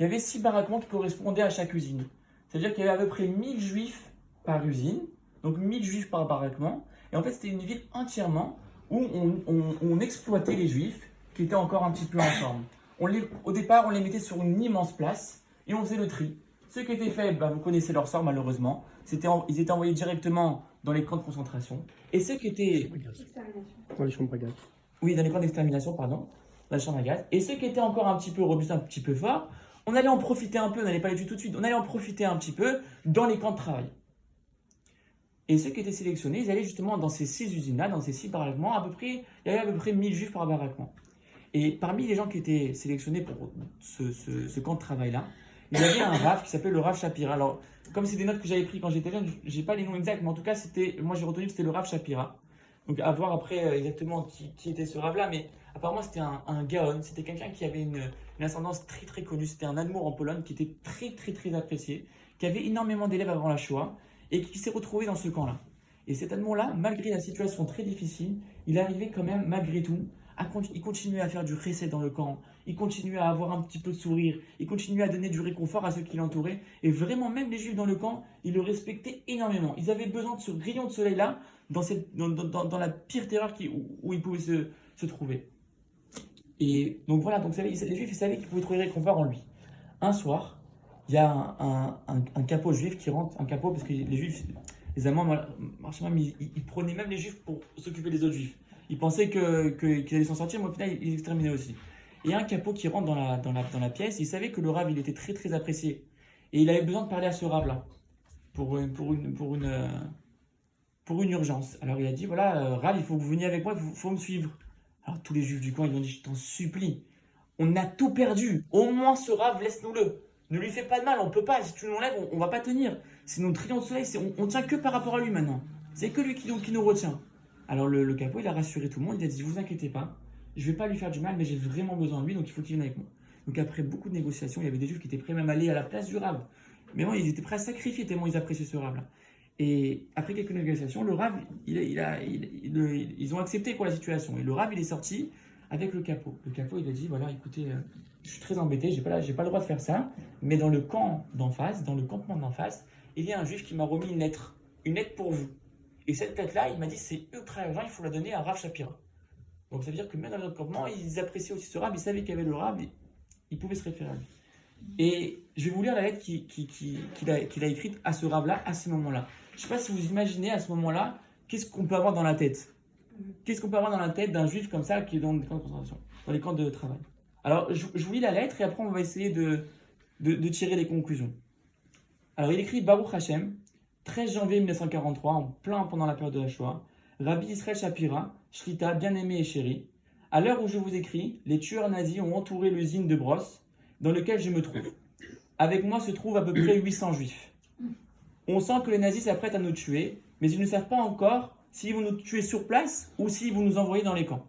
il y avait 6 baraquements qui correspondaient à chaque usine. C'est-à-dire qu'il y avait à peu près 1000 juifs par usine, donc 1000 juifs par baraquement. Et en fait, c'était une ville entièrement où on exploitait les juifs qui étaient encore un petit peu en forme. Au départ, on les mettait sur une immense place et on faisait le tri. Ceux qui étaient faibles, vous connaissez leur sort malheureusement. Ils étaient envoyés directement dans les camps de concentration. Et ceux qui étaient... Dans les chambres à gaz. Oui, dans les camps d'extermination, pardon, dans les chambres à gaz. Et ceux qui étaient encore un petit peu robustes, un petit peu forts, on allait en profiter un peu, on n'allait pas les tuer tout de suite, on allait en profiter un petit peu dans les camps de travail. Et ceux qui étaient sélectionnés, ils allaient justement dans ces 6 usines-là, dans ces 6 baraquements, il y avait à peu près 1000 juifs par baraquement. Et parmi les gens qui étaient sélectionnés pour ce camp de travail-là, il y avait un Rav qui s'appelle le Rav Shapira. Alors, comme c'est des notes que j'avais prises quand j'étais jeune, je n'ai pas les noms exacts, mais en tout cas, moi j'ai retenu que c'était le Rav Shapira. Donc, à voir après exactement qui était ce Rav-là, mais apparemment c'était un Gaon, c'était quelqu'un qui avait une ascendance très très connue, c'était un Admour en Pologne qui était très très très apprécié, qui avait énormément d'élèves avant la Shoah et qui s'est retrouvé dans ce camp-là. Et cet Admour-là, malgré la situation très difficile, il arrivait quand même, malgré tout, il continuait à faire du chesed dans le camp, il continuait à avoir un petit peu de sourire, il continuait à donner du réconfort à ceux qui l'entouraient, et vraiment, même les juifs dans le camp, ils le respectaient énormément. Ils avaient besoin de ce rayon de soleil-là, dans la pire terreur où ils pouvaient se trouver. Et donc voilà, donc les juifs, ils savaient qu'ils pouvaient trouver réconfort en lui. Un soir, il y a un capot juif qui rentre, un capot, parce que les juifs, les Allemands, ils prenaient même les juifs pour s'occuper des autres juifs. Ils pensaient qu'ils allaient s'en sortir, mais au final, ils exterminaient aussi. Et il y a un capot qui rentre dans la pièce, il savait que le Rav, il était très très apprécié. Et il avait besoin de parler à ce Rav-là, pour une urgence. Alors il a dit, voilà, Rav, il faut que vous veniez avec moi, il faut me suivre. Alors tous les juifs du camp, ils ont dit, je t'en supplie, on a tout perdu, au moins ce Rav, laisse-nous-le. Ne lui fais pas de mal, on peut pas, si tu l'enlèves, on va pas tenir. C'est notre rayon de soleil, on tient que par rapport à lui maintenant. C'est que lui qui nous retient. Alors le capot, il a rassuré tout le monde, il a dit, vous inquiétez pas, je vais pas lui faire du mal, mais j'ai vraiment besoin de lui, donc il faut qu'il vienne avec moi. Donc après beaucoup de négociations, il y avait des juifs qui étaient prêts même à aller à la place du Rav. Mais bon, ils étaient prêts à sacrifier tellement ils appréciaient ce Rav-là. Et après quelques négociations, le Rav, ils ont accepté quoi la situation. Et le Rav, il est sorti avec le capot. Le capot, il a dit, voilà, écoutez, je suis très embêté, j'ai pas le droit de faire ça, mais dans le camp d'en face, dans le campement d'en face, il y a un juif qui m'a remis une lettre pour vous. Et cette lettre-là, il m'a dit, c'est ultra urgent, il faut la donner à Rav Shapira. Donc ça veut dire que même dans notre campement, ils appréciaient aussi ce Rav, ils savaient qu'il y avait le Rav, ils pouvaient se référer à lui. Et je vais vous lire la lettre qu'il a écrite à ce Rav-là, à ce moment-là. Je ne sais pas si vous imaginez à ce moment-là, qu'est-ce qu'on peut avoir dans la tête. Qu'est-ce qu'on peut avoir dans la tête d'un juif comme ça qui est dans les camps de concentration, dans les camps de travail. Alors, je vous lis la lettre et après on va essayer de tirer les conclusions. Alors, il écrit Baruch Hashem, 13 janvier 1943, en plein pendant la période de la Shoah, Rabbi Israël Shapira, Shlita, bien-aimé et chéri, à l'heure où je vous écris, les tueurs nazis ont entouré l'usine de brosse dans laquelle je me trouve. Avec moi se trouvent à peu près 800 juifs. On sent que les nazis s'apprêtent à nous tuer, mais ils ne savent pas encore s'ils vont nous tuer sur place ou s'ils vont nous envoyer dans les camps.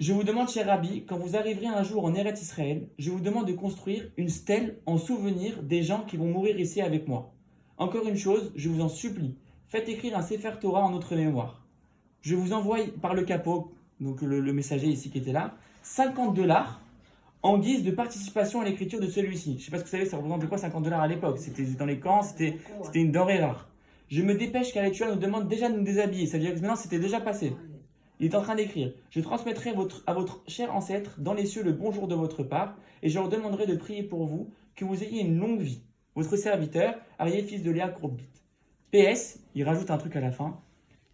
Je vous demande, cher Rabbi, quand vous arriverez un jour en Eretz Israël, je vous demande de construire une stèle en souvenir des gens qui vont mourir ici avec moi. Encore une chose, je vous en supplie, faites écrire un Sefer Torah en notre mémoire. Je vous envoie par le capot, donc le messager ici qui était là, $50 en guise de participation à l'écriture de celui-ci. Je ne sais pas ce que vous savez, ça représentait quoi $50 à l'époque. C'était dans les camps, c'était une denrée rare. Je me dépêche car les tueurs nous demandent déjà de nous déshabiller. Ça veut dire que maintenant c'était déjà passé. Il est en train d'écrire. Je transmettrai à votre cher ancêtre dans les cieux le bonjour de votre part et je leur demanderai de prier pour vous, que vous ayez une longue vie. Votre serviteur, Arié, fils de Léa Krourbit. PS, il rajoute un truc à la fin.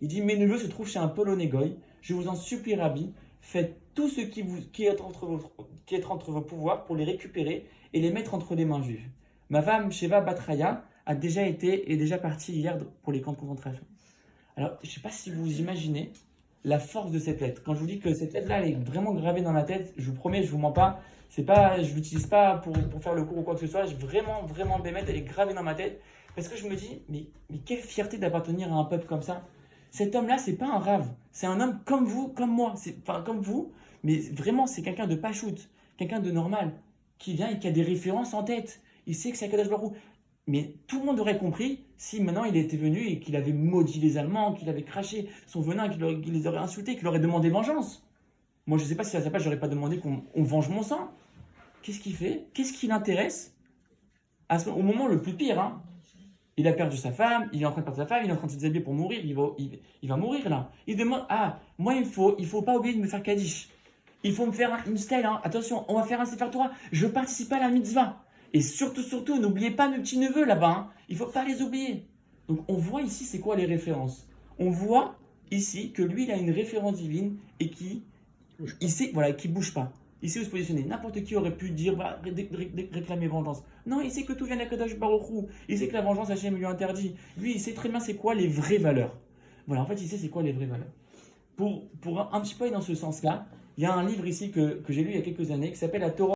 Il dit, mes neveux se trouvent chez un Polonais goy. Je vous en supplie, Rabbi, faites tout ce qui est entre vos pouvoirs pour les récupérer et les mettre entre les mains juives. Ma femme, Sheva Batraya, est déjà partie hier pour les camps de concentration. Alors, je ne sais pas si vous imaginez la force de cette lettre. Quand je vous dis que cette lettre-là, elle est vraiment gravée dans ma tête, je vous promets, je ne vous mens pas, je ne l'utilise pas pour faire le cours ou quoi que ce soit, vraiment bémette, elle est gravée dans ma tête, parce que je me dis, mais quelle fierté d'appartenir à un peuple comme ça. Cet homme-là, c'est pas un rave, c'est un homme comme vous, comme moi, comme vous, mais vraiment, c'est quelqu'un de pachoute, quelqu'un de normal, qui vient et qui a des références en tête. Il sait que c'est Akadosh Baruch Hu. Mais tout le monde aurait compris si maintenant il était venu et qu'il avait maudit les Allemands, qu'il avait craché son venin, qu'il les aurait insultés, qu'il aurait demandé vengeance. Moi, je ne sais pas si à sa place, je n'aurais pas demandé qu'on venge mon sang. qu'est-ce qu'il fait? Qu'est-ce qui l'intéresse? Au moment le plus pire, hein, il a perdu sa femme, il est en train de perdre sa femme, il est en train de se déshabiller pour mourir, il va mourir là. Il demande, moi il faut pas oublier de me faire Kaddish. Il faut me faire une stèle, hein. Attention, on va faire un Sefer Torah, je veux participer à la mitzvah. Et surtout, n'oubliez pas mes petits-neveux là-bas, hein. Il ne faut pas les oublier. Donc on voit ici, c'est quoi les références? On voit ici que lui, il a une référence divine et qui sait, voilà, qui bouge pas. Il sait où se positionner. N'importe qui aurait pu dire, réclamer vengeance. Non, il sait que tout vient d'Akadosh Baruch Hu. Il sait que la vengeance, Hachem lui interdit. Lui, il sait très bien c'est quoi les vraies valeurs. Voilà, en fait, il sait c'est quoi les vraies valeurs. Pour un petit peu aller dans ce sens-là, il y a un livre ici que j'ai lu il y a quelques années qui s'appelle La Torah.